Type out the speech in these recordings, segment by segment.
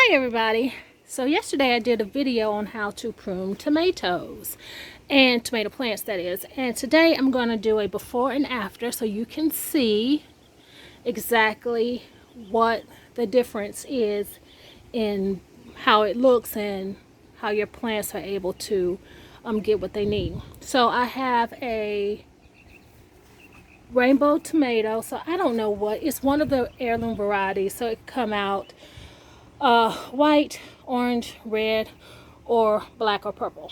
Hi everybody. So yesterday I did a video on how to prune tomatoes and tomato plants, that is, and today I'm going to do a before and after so you can see exactly what the difference is in how it looks and how your plants are able to get what they need. So I have a rainbow tomato, so I don't know what, it's one of the heirloom varieties, so it come out white, orange, red, or black or purple.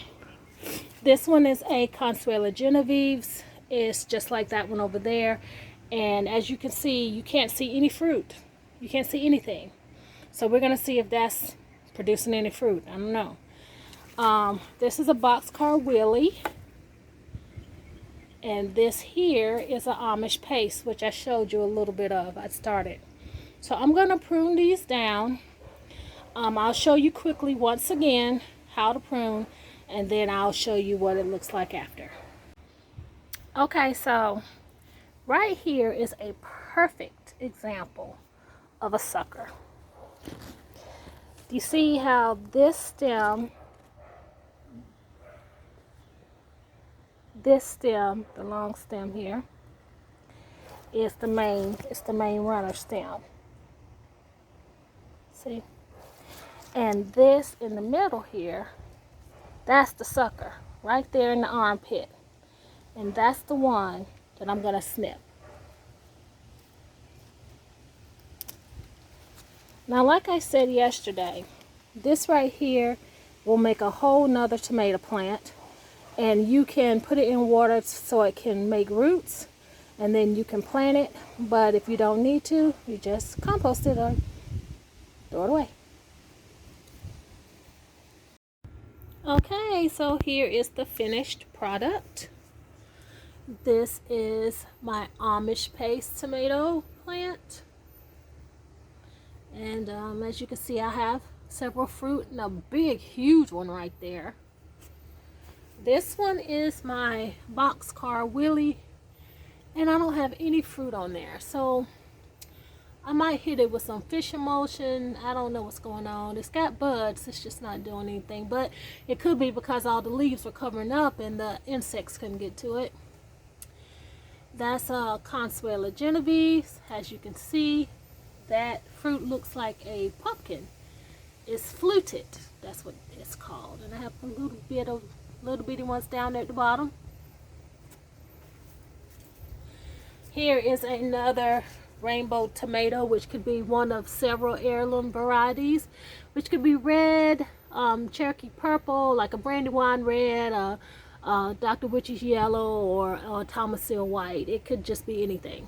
This one is a Consuela Genevieve's. It's just like that one over there, and as you can see, you can't see any fruit. You can't see anything. So we're gonna see if that's producing any fruit. I don't know. This is a boxcar Willie, and this here is an Amish paste, which I showed you a little bit of. I started. So I'm gonna prune these down. I'll show you quickly once again how to prune, and then I'll show you what it looks like after. Okay, so right here is a perfect example of a sucker. Do you see how this stem, the long stem here, is the main runner stem. See? And this in the middle here, that's the sucker right there in the armpit. And that's the one that I'm gonna snip. Now, like I said yesterday, this right here will make a whole nother tomato plant, and you can put it in water so it can make roots, and then you can plant it. But if you don't need to, you just compost it or throw it away. Okay, so here is the finished product. This is my Amish paste tomato plant. And as you can see, I have several fruit and a big, huge one right there. This one is my boxcar Willie, and I don't have any fruit on there. So I might hit it with some fish emulsion. I don't know what's going on. It's got buds, it's just not doing anything. But it could be because all the leaves were covering up and the insects couldn't get to it. That's a Consuela Genevieve's. As you can see, that fruit looks like a pumpkin. It's fluted. That's what it's called. And I have a little bitty ones down there at the bottom. Here is another rainbow tomato, which could be one of several heirloom varieties, which could be red, Cherokee purple, like a Brandywine red, Dr. Witch's yellow, or Thomasil white. It could just be anything.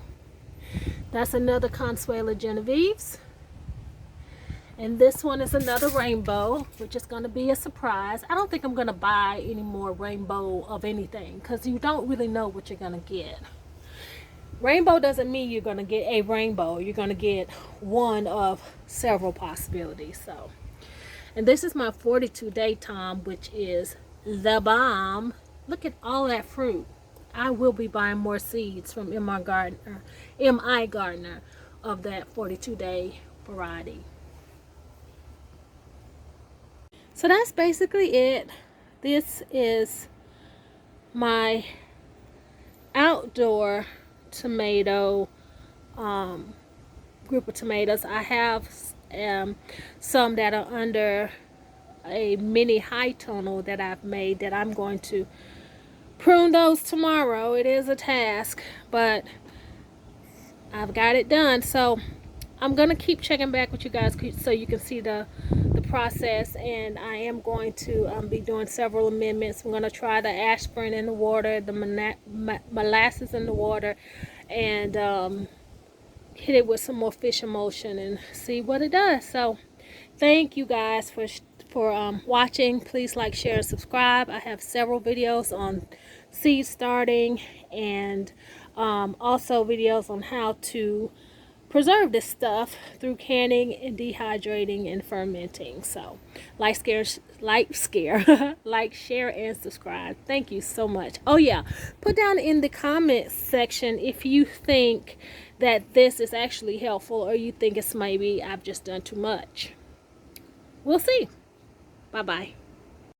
That's another Consuela Genevieve's. And this one is another rainbow, which is going to be a surprise. I don't think I'm going to buy any more rainbow of anything, because you don't really know what you're going to get. Rainbow doesn't mean you're going to get a rainbow. You're going to get one of several possibilities. So, and this is my 42-day Tom, which is the bomb. Look at all that fruit. I will be buying more seeds from M.I. Gardner of that 42-day variety. So that's basically it. This is my outdoor tomato group of tomatoes. I have some that are under a mini high tunnel that I've made that I'm going to prune those tomorrow. It is a task, but I've got it done. So I'm gonna keep checking back with you guys so you can see the process, and I am going to be doing several amendments. I'm going to try the aspirin in the water, the molasses in the water, and hit it with some more fish emulsion and see what it does. So thank you guys for watching. Please like, share, and subscribe. I have several videos on seed starting, and also videos on how to preserve this stuff through canning and dehydrating and fermenting. So like, share, and subscribe. Thank you so much. Oh yeah, put down in the comment section if you think that this is actually helpful, or you think it's maybe I've just done too much. we'll see. Bye-bye.